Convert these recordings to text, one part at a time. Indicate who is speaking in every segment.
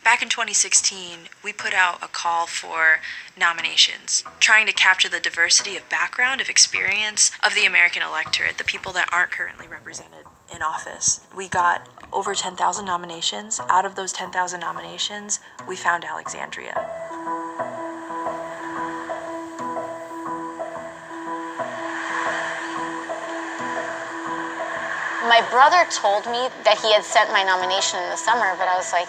Speaker 1: Back in 2016, we put out a call for nominations, trying to capture the diversity of background, of experience of the American electorate, the people that aren't currently represented in office. We got over 10,000 nominations. Out of those 10,000 nominations, we found Alexandria.
Speaker 2: My brother told me that he had sent my nomination in the summer, but I was like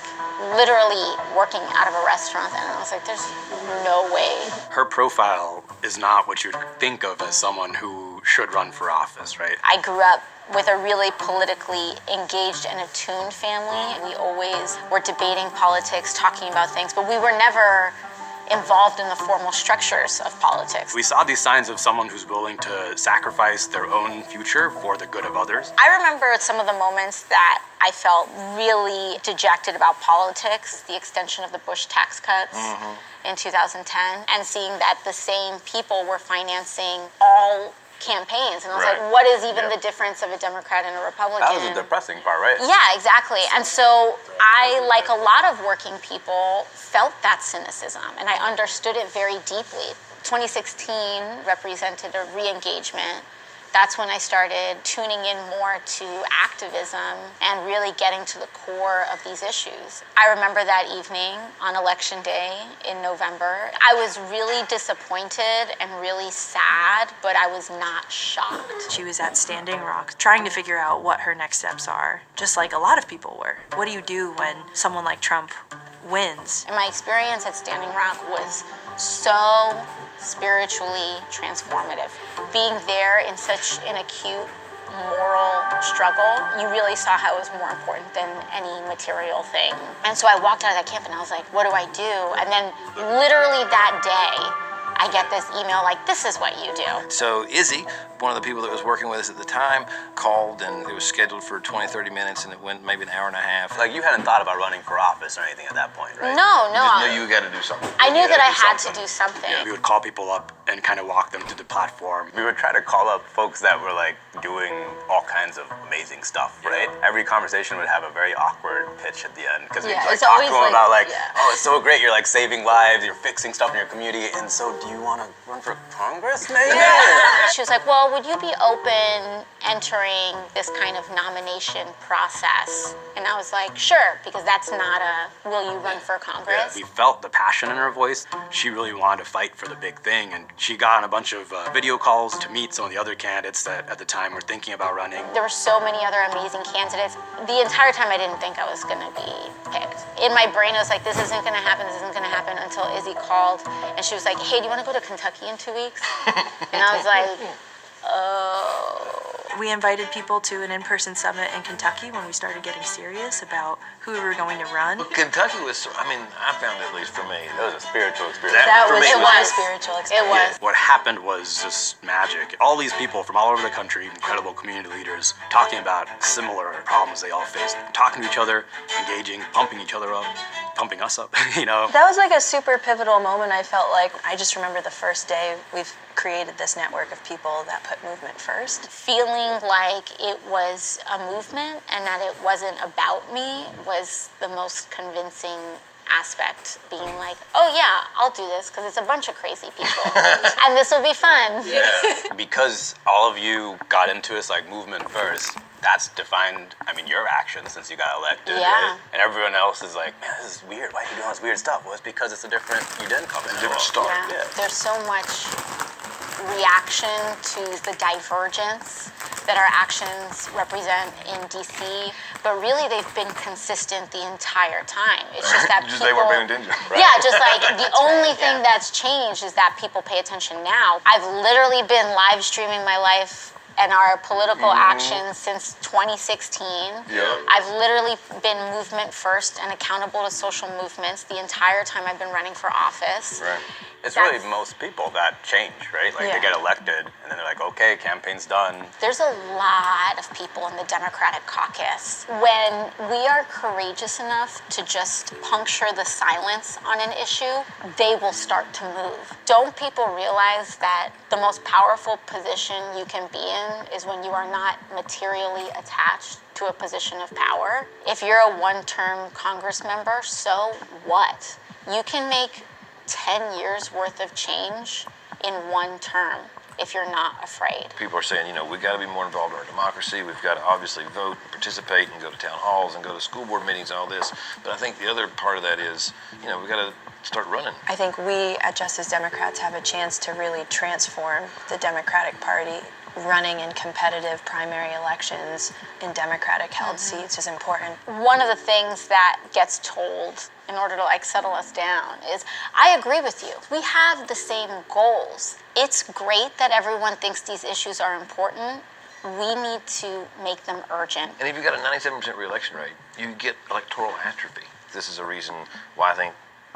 Speaker 2: literally working out of a restaurant then, and I was like, there's no way.
Speaker 3: Her profile is not what you'd think of as someone who should run for office, right?
Speaker 2: I grew up with a really politically engaged and attuned family. We always were debating politics, talking about things, but we were never involved in the formal structures of politics.
Speaker 3: We saw these signs of someone who's willing to sacrifice their own future for the good of others.
Speaker 2: I remember some of the moments that I felt really dejected about politics, the extension of the Bush tax cuts in 2010, and seeing that the same people were financing all campaigns, and I was like, what is even the difference of a Democrat and a Republican?
Speaker 4: That was the depressing part, right?
Speaker 2: Yeah, exactly. And so I, like a lot of working people, felt that cynicism, and I understood it very deeply. 2016 represented a re-engagement. That's when I started tuning in more to activism and really getting to the core of these issues. I remember that evening on Election Day in November. I was really disappointed and really sad, but I was not shocked.
Speaker 1: She was at Standing Rock trying to figure out what her next steps are, just like a lot of people were. What do you do when someone like Trump wins?
Speaker 2: And my experience at Standing Rock was so spiritually transformative. Being there in such an acute moral struggle, you really saw how it was more important than any material thing. And so I walked out of that camp and I was like, what do I do? And then literally that day, I get this email like, this is what you do.
Speaker 5: So Izzy, one of the people that was working with us at the time, called, and it was scheduled for 20, 30 minutes, and it went maybe an hour and a half.
Speaker 4: Like, you hadn't thought about running for office or anything at that point, right?
Speaker 2: No.
Speaker 6: You just knew you got to do something.
Speaker 2: I knew that I had to do something.
Speaker 3: We would call people up and kind of walk them through the platform.
Speaker 4: We would try to call up folks that were like doing all kinds of amazing stuff, right? Every conversation would have a very awkward pitch at the end because we'd like talk to them about like, oh, it's so great, you're like saving lives, you're fixing stuff in your community, and so do you want to run for Congress, maybe?
Speaker 2: She was like, well, would you be open entering this kind of nomination process? And I was like, sure, because that's not a, will you run for Congress?
Speaker 3: We felt the passion in her voice. She really wanted to fight for the big thing, and she got on a bunch of video calls to meet some of the other candidates that at the time were thinking about running.
Speaker 2: There were so many other amazing candidates. The entire time I didn't think I was gonna be picked. In my brain, I was like, this isn't gonna happen, until Izzy called, and she was like, hey, do you wanna go to Kentucky in 2 weeks? And I was like, oh.
Speaker 1: We invited people to an in-person summit in Kentucky when we started getting serious about who we were going to run.
Speaker 6: Kentucky was, I mean, I found it, at least for me,
Speaker 4: It was a spiritual experience.
Speaker 2: It was a spiritual experience.
Speaker 3: What happened was just magic. All these people from all over the country, incredible community leaders, talking about similar problems they all faced, talking to each other, engaging, pumping each other up, pumping us up, you know.
Speaker 7: That was like a super pivotal moment. I felt like, I just remember the first day we've created this network of people that put movement first.
Speaker 2: Feeling like it was a movement and that it wasn't about me was the most convincing aspect. Being like, oh yeah, I'll do this because it's a bunch of crazy people and this will be fun.
Speaker 4: Because all of you got into this like movement first, that's defined, I mean, your actions since you got elected, right? And everyone else is like, man, this is weird. Why are you doing all this weird stuff? Well, it's because it's a different, you didn't come in.
Speaker 6: a different start.
Speaker 2: Yeah. There's so much reaction to the divergence that our actions represent in DC, but really they've been consistent the entire time. It's just that people,
Speaker 6: they weren't paying attention.
Speaker 2: Yeah, just like the only thing that's changed is that people pay attention now. I've literally been live streaming my life and our political actions since 2016. I've literally been movement first and accountable to social movements the entire time I've been running for office.
Speaker 4: It's really most people that change, right? Like they get elected and then they're like, okay, campaign's done.
Speaker 2: There's a lot of people in the Democratic caucus. When we are courageous enough to just puncture the silence on an issue, they will start to move. Don't people realize that the most powerful position you can be in is when you are not materially attached to a position of power. If you're a one-term Congress member, so what? You can make 10 years worth of change in one term if you're not afraid.
Speaker 5: People are saying, we got to be more involved in our democracy. We've got to obviously vote, participate, and go to town halls and go to school board meetings and all this. But I think the other part of that is, we've got to start running.
Speaker 7: I think we at Justice Democrats have a chance to really transform the Democratic Party. Running in competitive primary elections in Democratic-held seats is important.
Speaker 2: One of the things that gets told in order to settle us down is, I agree with you. We have the same goals. It's great that everyone thinks these issues are important. We need to make them urgent.
Speaker 5: And if you've got a 97% reelection rate, you get electoral atrophy. This is a reason why I think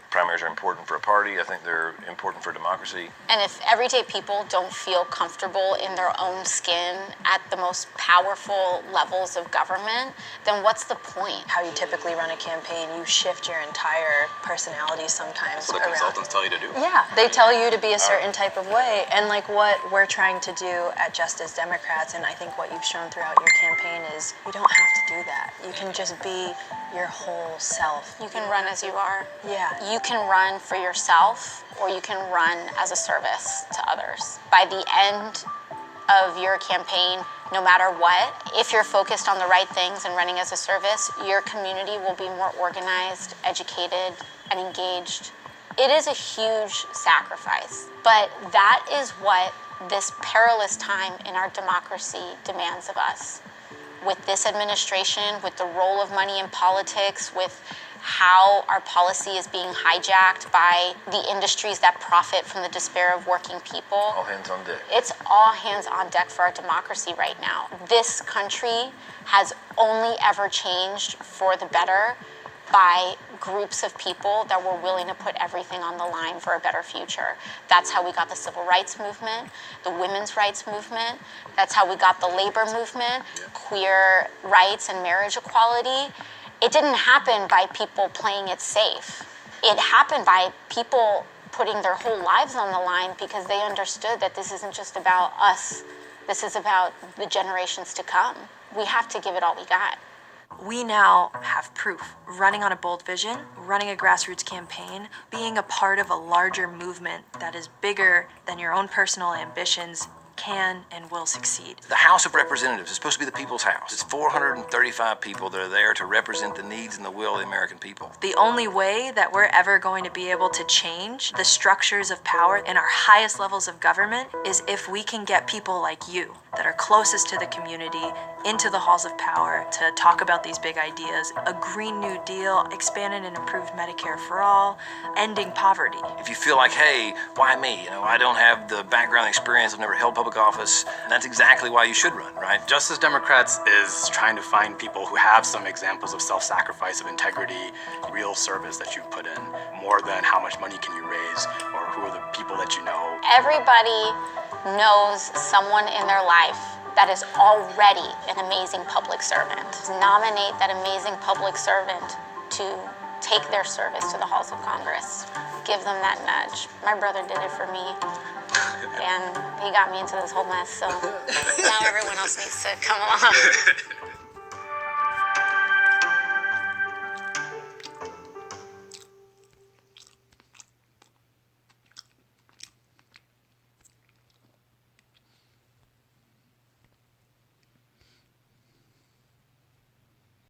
Speaker 5: primaries are important for a party. I think they're important for democracy.
Speaker 2: And if everyday people don't feel comfortable in their own skin at the most powerful levels of government, then what's the point?
Speaker 7: How you typically run a campaign, you shift your entire personality sometimes
Speaker 3: That's what the consultants tell you to do.
Speaker 7: Yeah, they tell you to be a certain type of way. And what we're trying to do at Justice Democrats, and I think what you've shown throughout your campaign, is you don't have to do that. You can just be your whole self.
Speaker 2: You can run as you are.
Speaker 7: Yeah.
Speaker 2: You can run for yourself, or you can run as a service to others. By the end of your campaign, no matter what, if you're focused on the right things and running as a service, your community will be more organized, educated, and engaged. It is a huge sacrifice, but that is what this perilous time in our democracy demands of us. With this administration, with the role of money in politics, with how our policy is being hijacked by the industries that profit from the despair of working people.
Speaker 5: All hands on deck.
Speaker 2: It's all hands on deck for our democracy right now. This country has only ever changed for the better by groups of people that were willing to put everything on the line for a better future. That's how we got the civil rights movement, the women's rights movement. That's how we got the labor movement, queer rights and marriage equality. It didn't happen by people playing it safe. It happened by people putting their whole lives on the line because they understood that this isn't just about us. This is about the generations to come. We have to give it all we got.
Speaker 1: We now have proof. Running on a bold vision, running a grassroots campaign, being a part of a larger movement that is bigger than your own personal ambitions can and will succeed.
Speaker 5: The House of Representatives is supposed to be the people's house. It's 435 people that are there to represent the needs and the will of the American people.
Speaker 1: The only way that we're ever going to be able to change the structures of power in our highest levels of government is if we can get people like you that are closest to the community into the halls of power to talk about these big ideas. A Green New Deal, expanded and improved Medicare for all, ending poverty.
Speaker 5: If you feel like, hey, why me? I don't have the background experience, I've never held public office, that's exactly why you should run, right?
Speaker 3: Justice Democrats is trying to find people who have some examples of self-sacrifice, of integrity, real service that you've put in, more than how much money can you raise, or who are the people that you know.
Speaker 2: Everybody knows someone in their life that is already an amazing public servant. Nominate that amazing public servant to take their service to the halls of Congress. Give them that nudge. My brother did it for me, and he got me into this whole mess, so now everyone else needs to come along.